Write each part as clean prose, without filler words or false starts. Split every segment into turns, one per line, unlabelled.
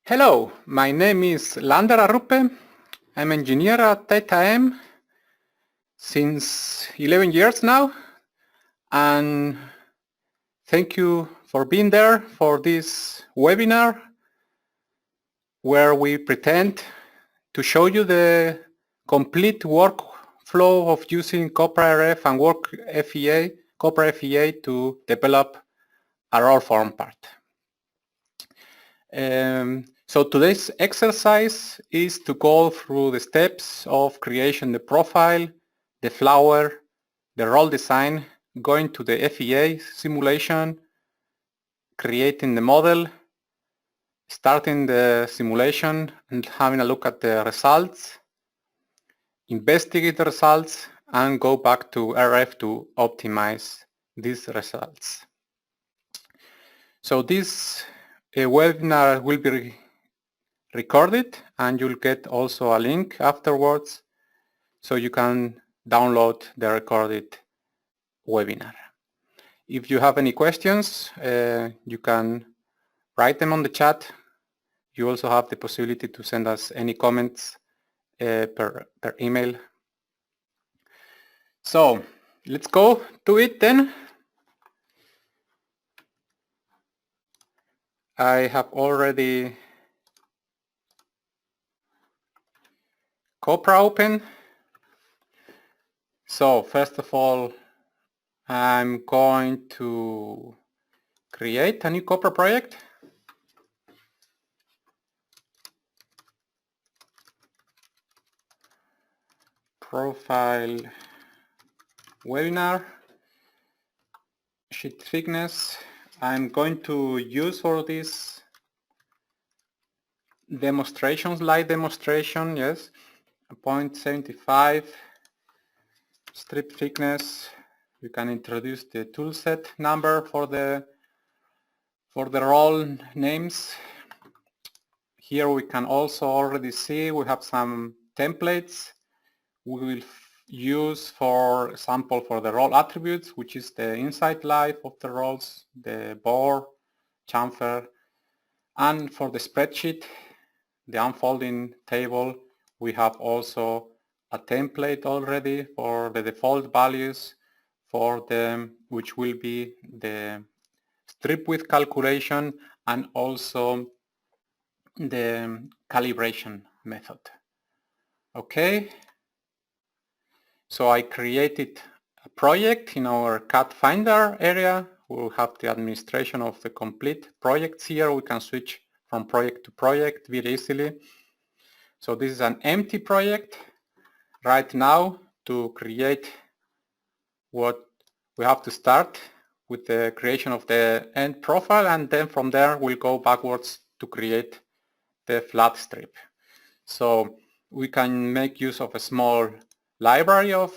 Hello, my name is Lander Arrupe. I'm engineer at TETAM since 11 years now, and thank you for being there for this webinar where we pretend to show you the complete workflow of using COPRA RF and COPRA FEA to develop a roll form part. So today's exercise is to go through the steps of creation the profile, the flower, the roll design, going to the FEA simulation, creating the model, starting the simulation and having a look at the results, investigate the results, and go back to RF to optimize these results. So this webinar will be recorded, and you'll get also a link afterwards so you can download the recorded webinar. If you have any questions, you can write them on the chat. You also have the possibility to send us any comments per email. So let's go to it then. I have already COPRA open. So first of all, I'm going to create a new COPRA project. Profile webinar, sheet thickness. I'm going to use for this demonstration, slide demonstration, yes, 0.75 strip thickness. You can introduce the toolset number for the roll names. Here we can also already see we have some templates we will use, for example, for the roll attributes, which is the inside life of the rolls, the bore, chamfer, and for the spreadsheet, the unfolding table, we have also a template already for the default values for them, which will be the strip width calculation and also the calibration method. Okay. So I created a project in our CAD Finder area. We'll have the administration of the complete projects here. We can switch from project to project very easily. So this is an empty project right now. To create what we have to start with the creation of the end profile, and then from there we'll go backwards to create the flat strip. So we can make use of a small library of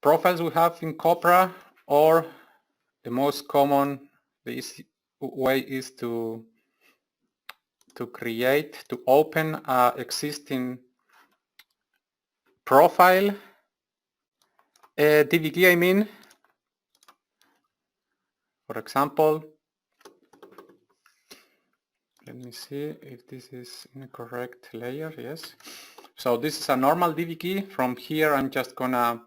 profiles we have in COPRA, or the most common, the easy way is to open an existing profile, DVG I mean. For example, let me see if this is in the correct layer. Yes. So this is a normal DVG. From here I'm just gonna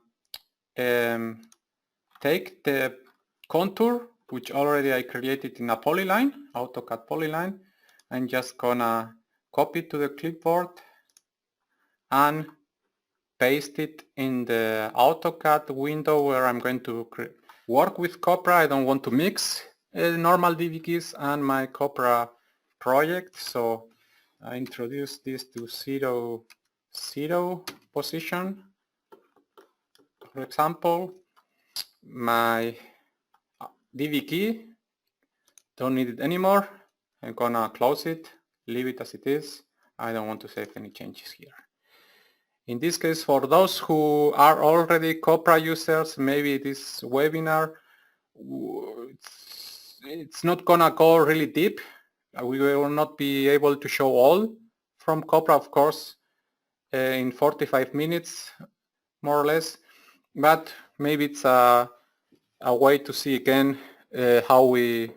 take the contour, which already I created in a polyline, AutoCAD polyline. I'm just gonna copy it to the clipboard and paste it in the AutoCAD window where I'm going to work with COPRA. I don't want to mix normal DVGs and my COPRA project, so I introduce this to 0, 0 position. For example, my DVG, don't need it anymore. I'm gonna close it, leave it as it is. I don't want to save any changes here. In this case, for those who are already COPRA users, maybe this webinar, it's not gonna go really deep. We will not be able to show all from COPRA, of course, in 45 minutes, more or less, but maybe it's a way to see again how we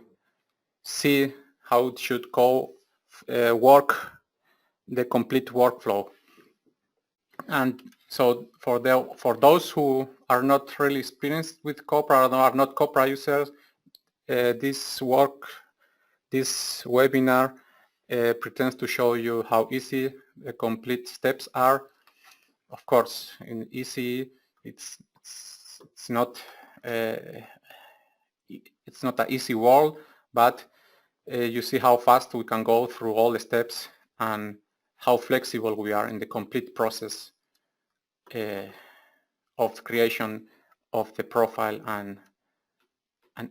see how it should go work the complete workflow. And so for those who are not really experienced with COPRA or are not COPRA users, this webinar pretends to show you how easy the complete steps are. Of course, in easy, it's not an easy world, but you see how fast we can go through all the steps and how flexible we are in the complete process of creation of the profile and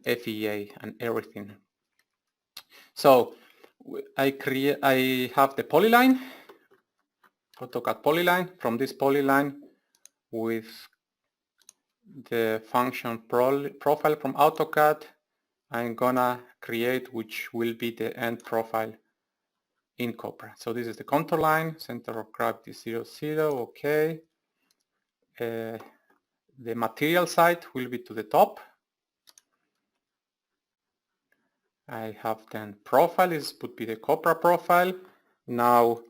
FEA and everything. So I have the polyline, AutoCAD polyline. From this polyline with the function profile from AutoCAD, I'm gonna create which will be the end profile in COPRA. So this is the contour line, center of gravity 0, 0, okay. The material side will be to the top. I have then profile, this would be the COPRA profile. Now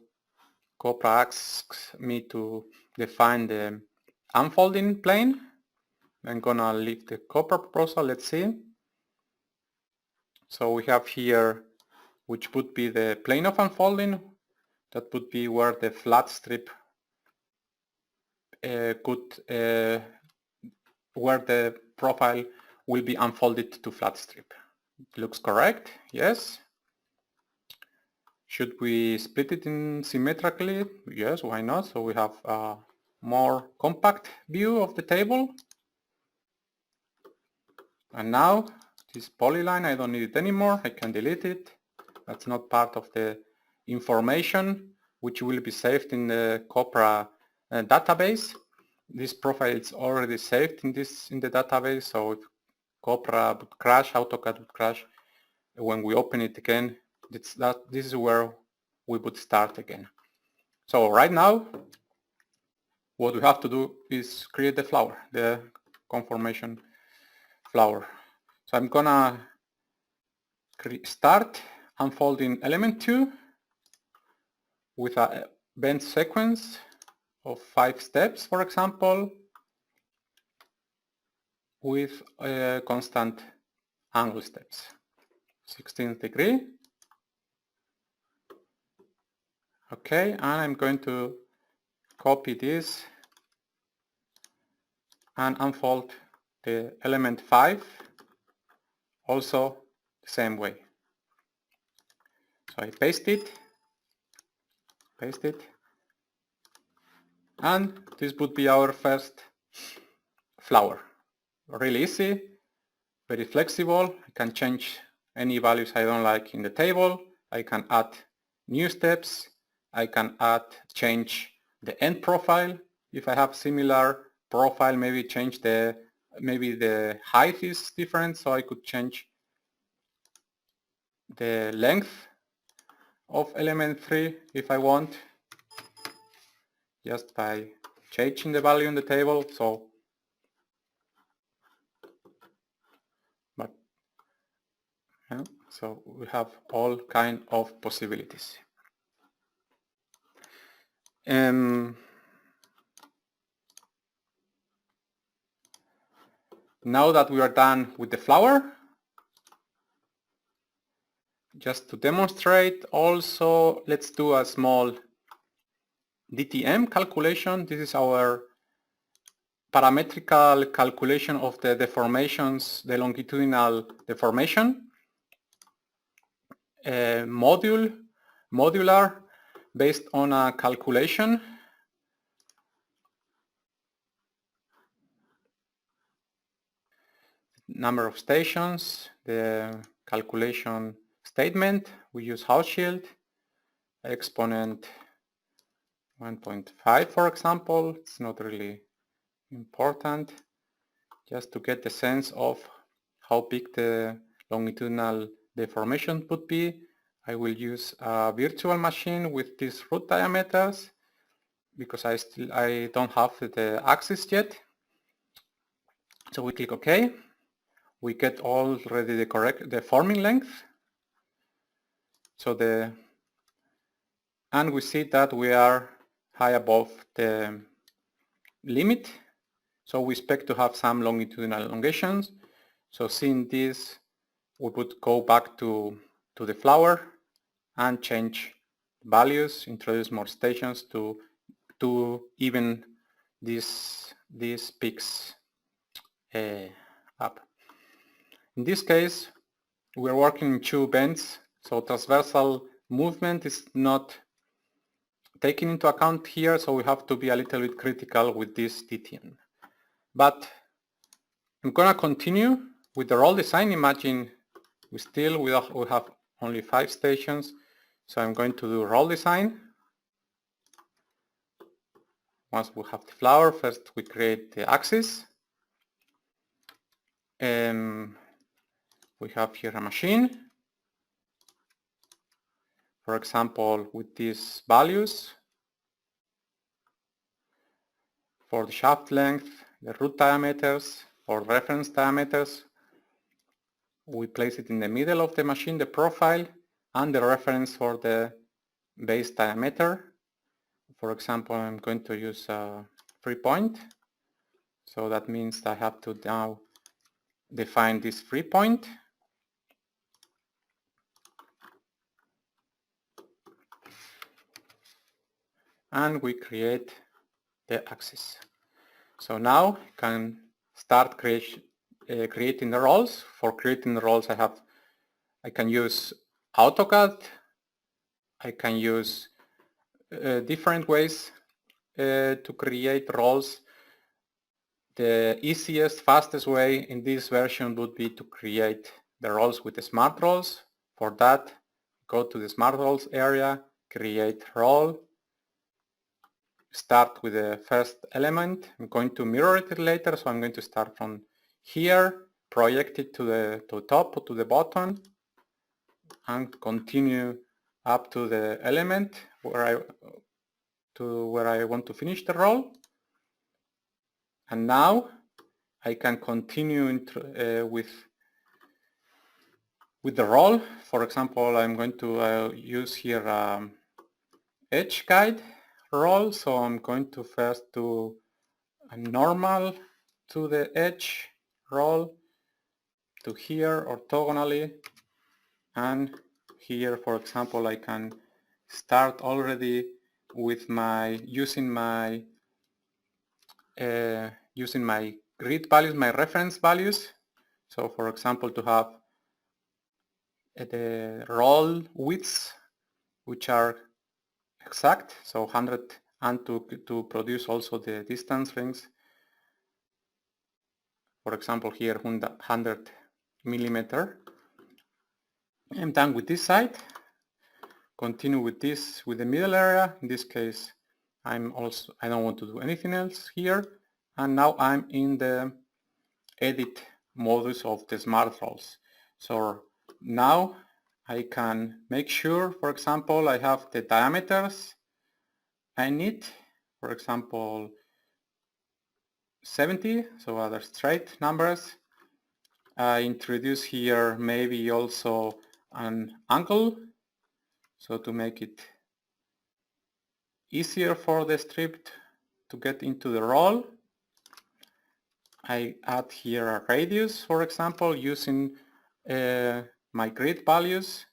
COPRA asks me to define the unfolding plane. I'm gonna leave the COPRA proposal, let's see. So we have here, which would be the plane of unfolding. That would be where the flat strip where the profile will be unfolded to flat strip. It looks correct, yes. Should we split it in symmetrically? Yes, why not? So we have a more compact view of the table. And now this polyline, I don't need it anymore. I can delete it. That's not part of the information which will be saved in the COPRA database. This profile is already saved in the database, so if COPRA would crash, AutoCAD would crash, when we open it again, this is where we would start again. So right now, what we have to do is create the flower, the conformation flower. So I'm gonna start unfolding element 2 with a bend sequence of 5 steps, for example, with constant angle steps. 16th degree. Okay, and I'm going to copy this and unfold the element 5 also the same way. So I paste it, and this would be our first flower. Really easy, very flexible. I can change any values I don't like in the table. I can add new steps. I can change the end profile. If I have similar profile, maybe change maybe the height is different, so I could change the length of element 3 if I want, just by changing the value in the table. So we have all kind of possibilities. Now that we are done with the flower, just to demonstrate also, let's do a small DTM calculation. This is our parametrical calculation of the deformations, the longitudinal deformation. Modular, based on a calculation. Number of stations, the calculation statement, we use Hauschild, exponent 1.5 for example. It's not really important, just to get the sense of how big the longitudinal deformation would be. I will use a virtual machine with these root diameters because I don't have the axis yet. So we click OK. We get already the forming length. and we see that we are high above the limit, so we expect to have some longitudinal elongations. So seeing this, we would go back to the flower and change values, introduce more stations to even these peaks up. In this case, we're working in two bends, so transversal movement is not taken into account here, so we have to be a little bit critical with this DTN. But I'm gonna continue with the roll design. Imagine we have only 5 stations, so I'm going to do roll design. Once we have the flower, first we create the axis. We have here a machine, for example, with these values for the shaft length, the root diameters, or reference diameters. We place it in the middle of the machine, the profile, and the reference for the base diameter. For example, I'm going to use a 3-point. So that means I have to now define this 3-point. And we create the axis. So now I can start creating the rolls. For creating the rolls, I can use AutoCAD. I can use different ways to create rolls. The easiest, fastest way in this version would be to create the rolls with the smart rolls. For that, go to the smart rolls area, create roll, start with the first element. I'm going to mirror it later, so I'm going to start from here, project it to the top or to the bottom, and continue up to the element where I want to finish the roll. And now I can continue with the roll. For example, I'm going to use here edge guide roll. So I'm going to first do a normal to the edge roll to here orthogonally, and here, for example, I can start already with using my grid values, my reference values. So for example, to have the roll widths which are exact, so 100, and to produce also the distance rings. For example, here 100 millimeter. I'm done with this side. Continue with this with the middle area. In this case, I don't want to do anything else here. And now I'm in the edit modus of the smart rolls. So now I can make sure, for example, I have the diameters I need, for example 70, so other straight numbers. I introduce here maybe also an angle, so to make it easier for the strip to get into the roll. I add here a radius, for example, using my grid values,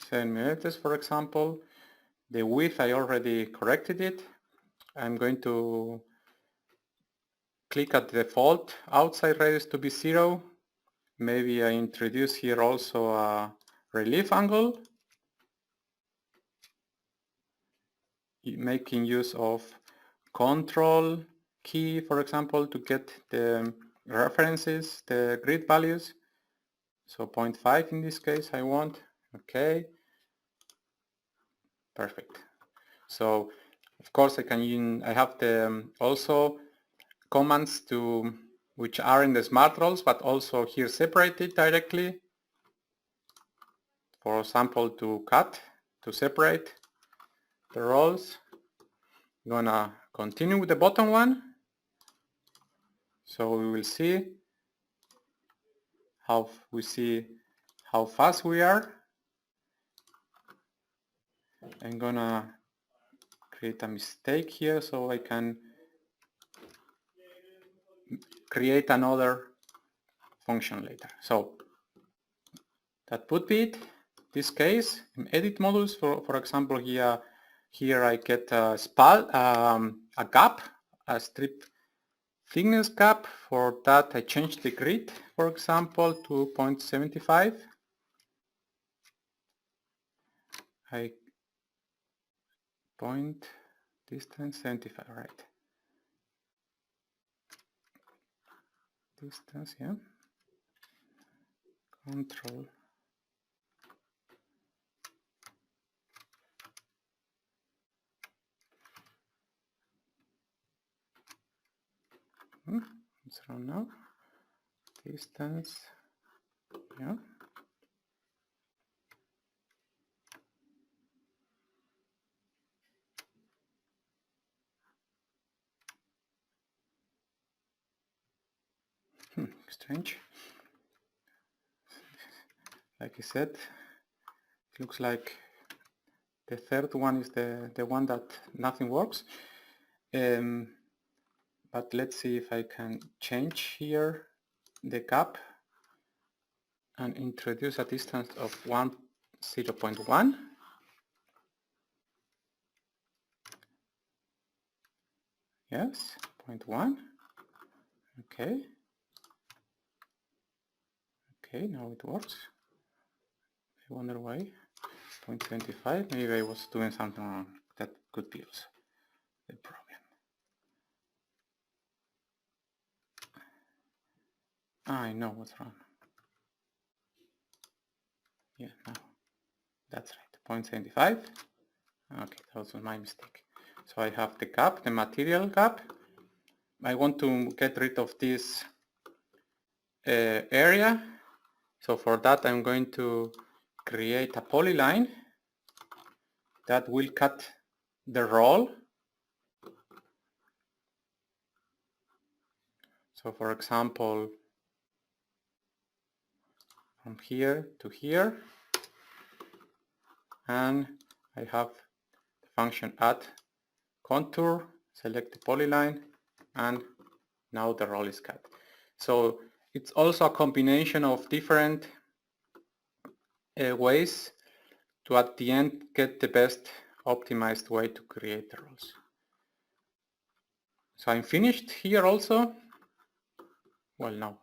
7 millimeters, for example. The width, I already corrected it. I'm going to click at the default outside radius to be 0. Maybe I introduce here also a relief angle, making use of control key, for example, to get the references, the grid values. So 0.5 in this case I want. Okay, perfect. So of course I have the also commands which are in the smart rolls, but also here separated directly. For example, to cut, to separate the rolls. I'm gonna continue with the bottom one. So we will see how we see how fast we are. I'm gonna create a mistake here so I can create another function later. So that would be it. This case, in edit modus, for example, here I get a gap, a strip thickness gap. For that I change the grid, for example, to 0.75. I point distance 75, right? Distance, yeah. Control. It's wrong now. Distance, yeah. Strange. Like I said, it looks like the third one is the one that nothing works. But let's see if I can change here the gap and introduce a distance of 0.1. Yes, 0.1. Okay. Okay, now it works. I wonder why. 0.25. Maybe I was doing something wrong. That could be also the problem. I know what's wrong. Yeah, now that's right. 0.75. Okay, that was my mistake. So I have the gap, the material gap. I want to get rid of this area. So for that I'm going to create a polyline that will cut the roll. So for example, from here to here, and I have the function add contour, select the polyline, and now the roll is cut. So it's also a combination of different ways to at the end get the best optimized way to create the rolls. So I'm finished here also. Well, no,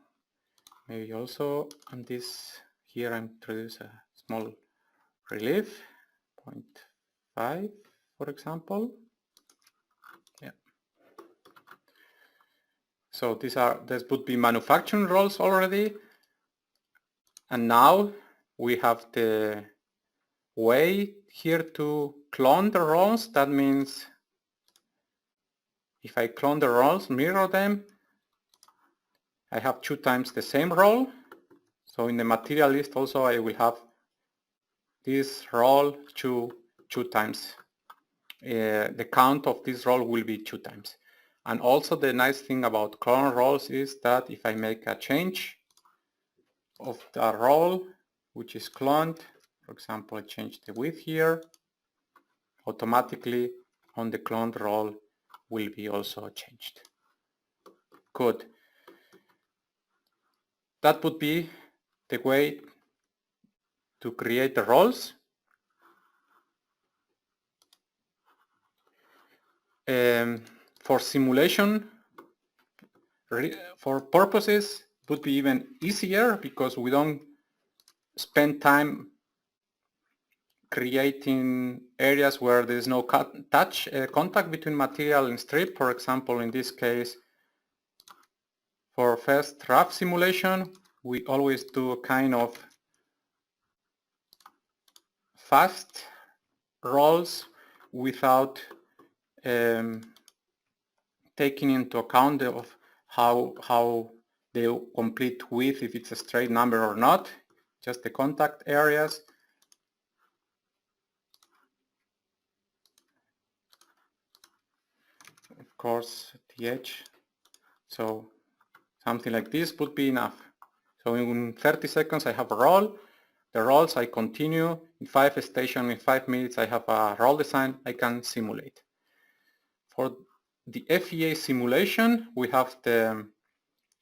maybe also on this here I introduce a small relief, 0.5 for example. Yeah. So this would be manufacturing rolls already, and now we have the way here to clone the rolls. That means if I clone the rolls, mirror them, I have 2 times the same roll. So in the material list also I will have this roll 2 times. The count of this roll will be 2 times. And also the nice thing about clone rolls is that if I make a change of the roll which is cloned, for example I change the width here, automatically on the cloned roll will be also changed. Good. That would be the way to create the rolls. For simulation, for purposes, it would be even easier because we don't spend time creating areas where there is no contact between material and strip. For example, in this case, for first rough simulation, we always do a kind of fast rolls without taking into account of how they complete width, if it's a straight number or not, just the contact areas. Of course, the edge. So something like this would be enough. So in 30 seconds I have a roll. the roles, I continue. In 5 stations, in 5 minutes, I have a role design I can simulate. For the FEA simulation, we have the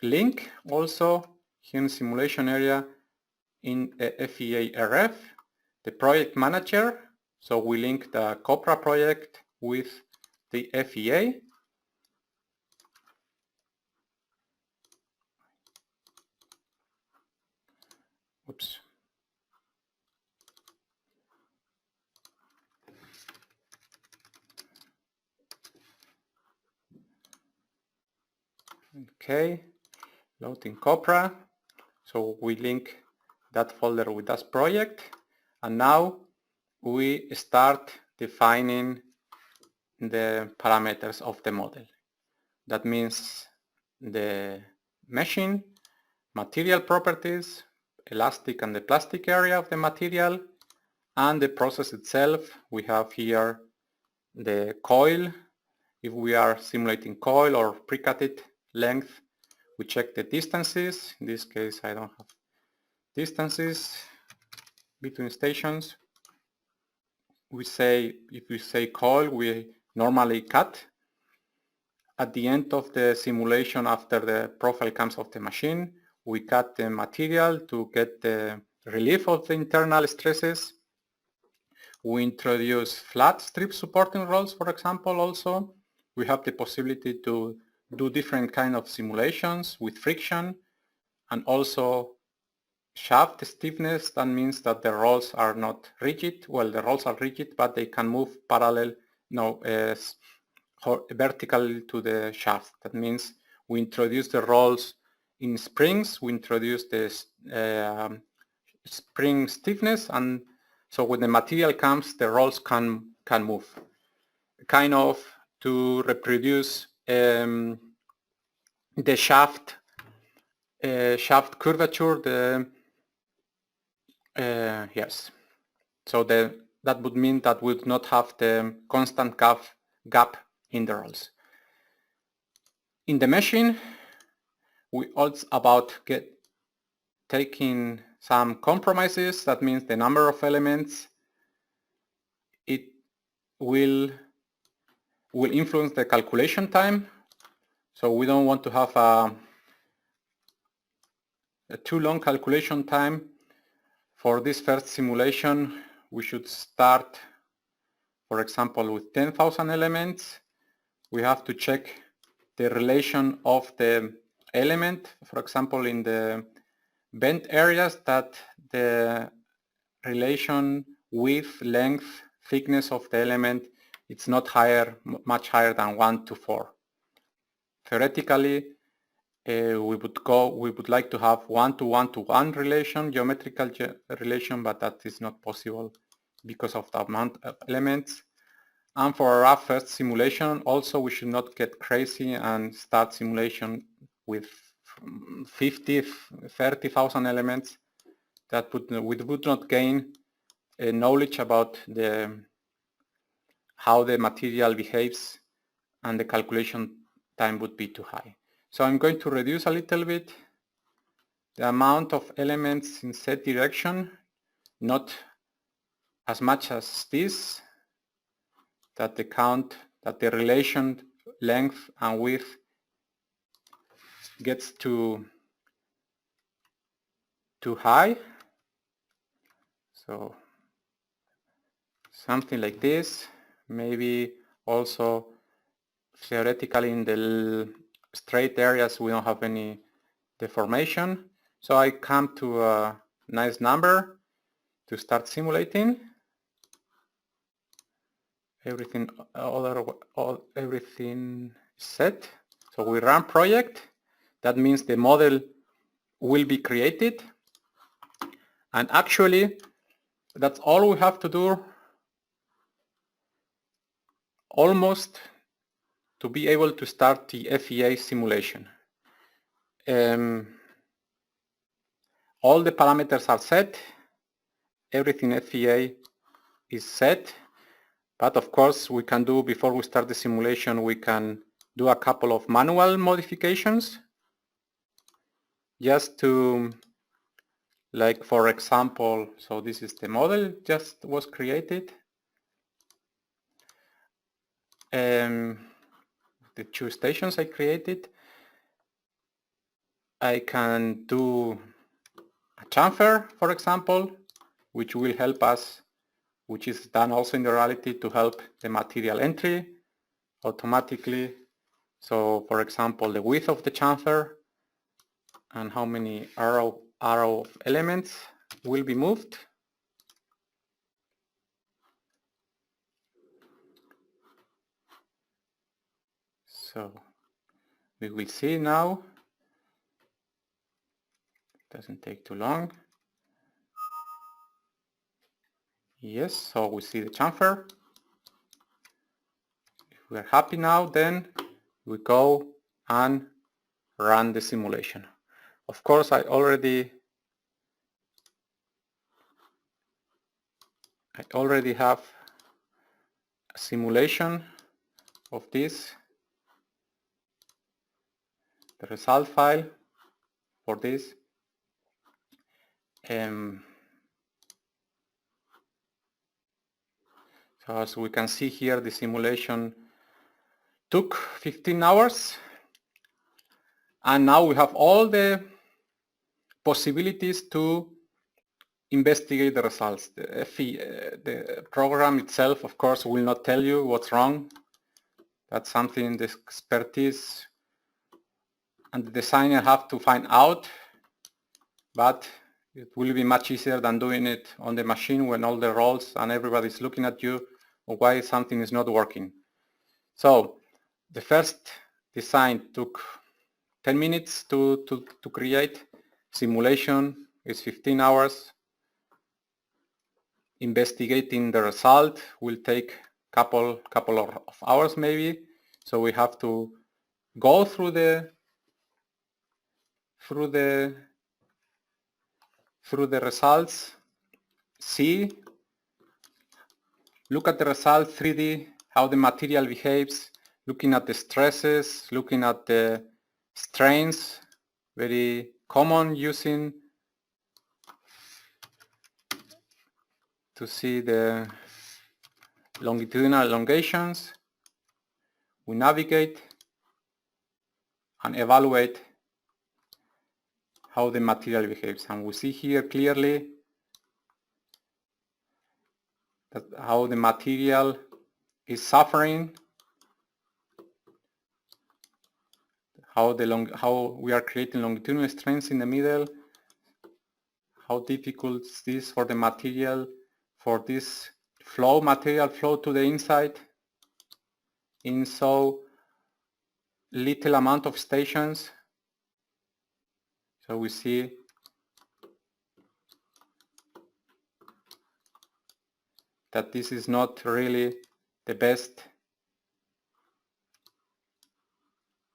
link also here in simulation area in FEA RF, the project manager. So we link the COPRA project with the FEA. Oops. Okay, loading COPRA. So we link that folder with that project, and now we start defining the parameters of the model. That means the meshing, material properties, elastic and the plastic area of the material, and the process itself. We have here the coil. If we are simulating coil or pre-cutted length, we check the distances. In this case, I don't have distances between stations. We say, if we say coil, we normally cut. At the end of the simulation, after the profile comes off the machine, we cut the material to get the relief of the internal stresses. We introduce flat strip supporting rolls, for example, also. We have the possibility to do different kind of simulations with friction, and also shaft stiffness. That means that the rolls are not rigid. Well, the rolls are rigid, but they can move parallel, vertical to the shaft. That means we introduce the rolls in springs. We introduce the spring stiffness, and so when the material comes, the rolls can move, kind of to reproduce the shaft curvature. Yes. So that would mean that we would not have the constant gap in the rolls. In the meshing, we also about taking some compromises. That means the number of elements, it will influence the calculation time. So we don't want to have a too long calculation time. For this first simulation, we should start, for example, with 10,000 elements. We have to check the relation of the element, for example, in the bent areas, that the relation width, length, thickness of the element, it's not much higher than 1 to 4. Theoretically, we would like to have 1 to 1 to 1 relation, geometrical relation, but that is not possible because of the amount of elements. And for our first simulation, also we should not get crazy and start simulation with 30,000 elements. That we would not gain knowledge about how the material behaves, and the calculation time would be too high. So I'm going to reduce a little bit the amount of elements in Z direction, not as much as this, that the relation length and width gets too high. So something like this. Maybe also theoretically in the straight areas we don't have any deformation. So I come to a nice number to start simulating. Everything set. So we run project. That means the model will be created. And actually, that's all we have to do almost to be able to start the FEA simulation. All the parameters are set. Everything FEA is set. But of course, we can do, before we start the simulation, we can do a couple of manual modifications just to like for example, so this is the model just was created. The 2 stations I created. I can do a transfer, for example, which will help us, which is done also in the reality to help the material entry automatically. So for example, the width of the chamfer and how many arrow elements will be moved. So we will see now. Doesn't take too long. Yes, so we see the chamfer. If we are happy now, then we go and run the simulation. Of course, I already have a simulation of this, the result file for this. So as we can see here, the simulation took 15 hours, and now we have all the possibilities to investigate the results. The program itself, of course, will not tell you what's wrong. That's something the expertise and the designer have to find out, but it will be much easier than doing it on the machine when all the roles and everybody's looking at you or why something is not working. So the first design took 10 minutes to create. Simulation is 15 hours. Investigating the result will take couple of hours maybe. So we have to go through the results, see, look at the result 3D, how the material behaves, looking at the stresses, looking at the strains, very common using to see the longitudinal elongations. We navigate and evaluate how the material behaves, and we see here clearly that how the material is suffering, how we are creating longitudinal strains in the middle, how difficult is this for the material, for this material flow to the inside in so little amount of stations. So we see that this is not really the best,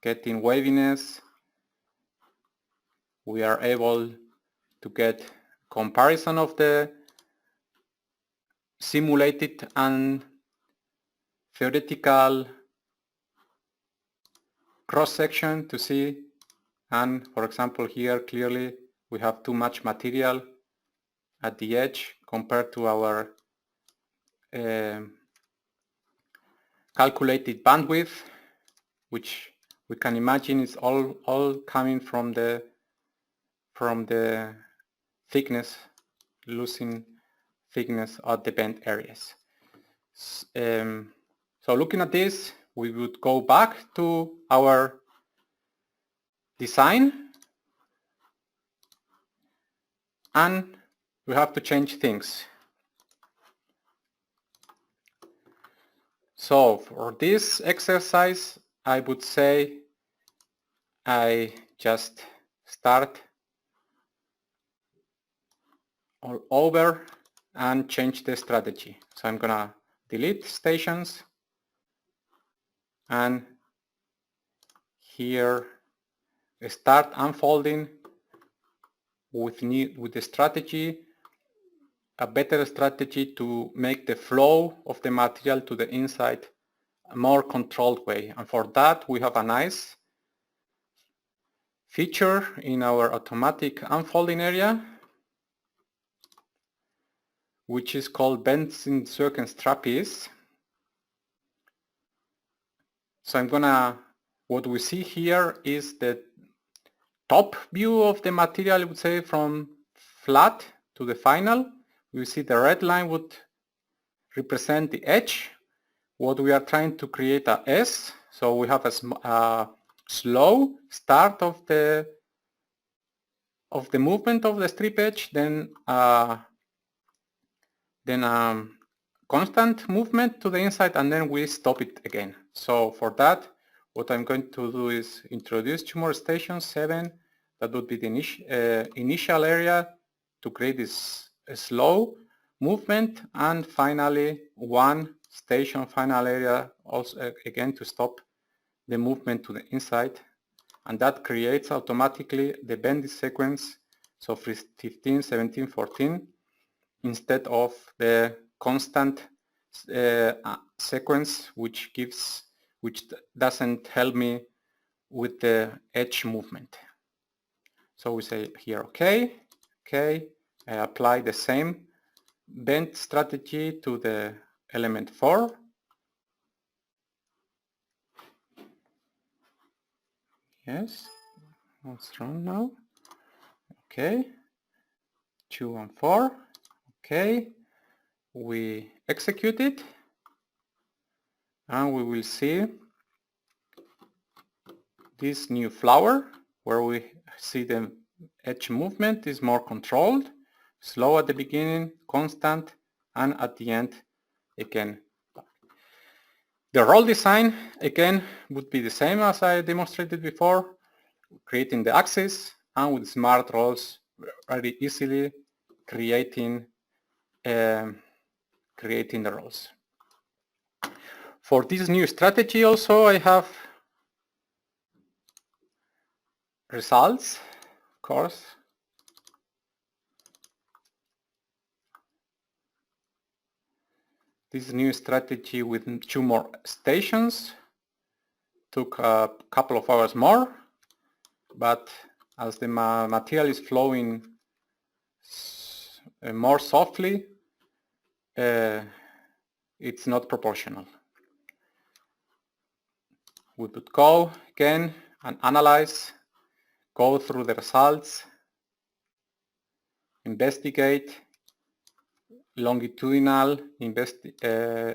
getting waviness. We are able to get comparison of the simulated and theoretical cross-section to see, and for example here clearly we have too much material at the edge compared to our calculated bandwidth, which we can imagine is all coming from the thickness, losing thickness at the bend areas. So looking at this, we would go back to our design and we have to change things. So for this exercise, I would say I just start all over and change the strategy. So I'm gonna delete stations and here start unfolding with the strategy, a better strategy to make the flow of the material to the inside a more controlled way. And for that we have a nice feature in our automatic unfolding area which is called Benzene trapeze. So what we see here is the top view of the material, I would say, from flat to the final. We see the red line would represent the edge. What we are trying to create a S, so we have a slow start of the movement of the strip edge, then constant movement to the inside, and then we stop it again. So for that, what I'm going to do is introduce 2 more stations, 7, that would be the initial area to create this slow movement, and finally 1 station final area also again to stop the movement to the inside, and that creates automatically the bending sequence, so 15, 17, 14, instead of the constant sequence which doesn't help me with the edge movement. So we say here okay, I apply the same bend strategy to the element 4. Yes, what's wrong now? Okay, 2 and 4. Okay, we execute it, and we will see this new flower where we see the edge movement is more controlled, slow at the beginning, constant, and at the end again. The roll design again would be the same as I demonstrated before, creating the axis, and with smart rolls very easily creating the rolls. For this new strategy also I have results, of course. This new strategy with 2 more stations took a couple of hours more, but as the material is flowing more softly, it's not proportional. We would go again and analyze, go through the results, investigate longitudinal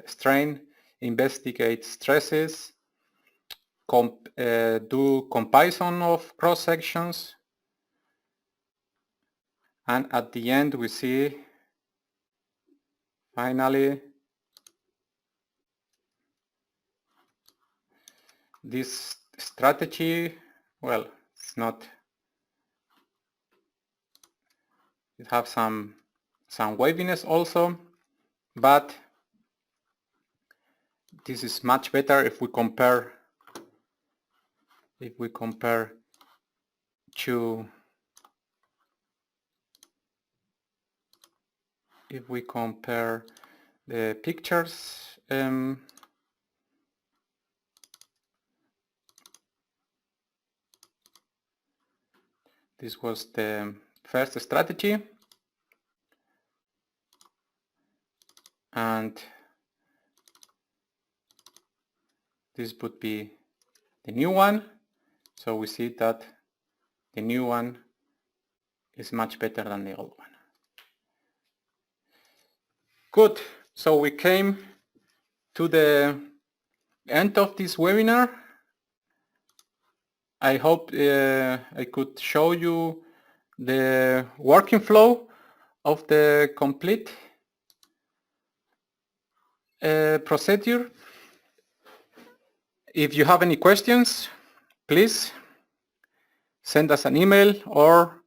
strain, investigate stresses, do comparison of cross sections, and at the end we see finally this strategy. Well, it's not, it has some waviness also, but this is much better if we compare the pictures. This was the first strategy, and this would be the new one. So we see that the new one is much better than the old one. Good, so we came to the end of this webinar. I hope I could show you the working flow of the complete procedure. If you have any questions, please send us an email, or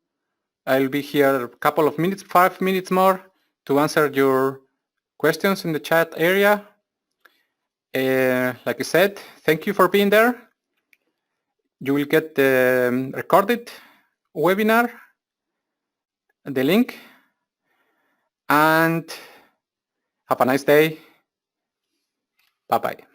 I'll be here a couple of minutes, 5 minutes more, to answer your questions in the chat area. Like I said, thank you for being there. You will get the recorded webinar, the link, and have a nice day. Bye-bye.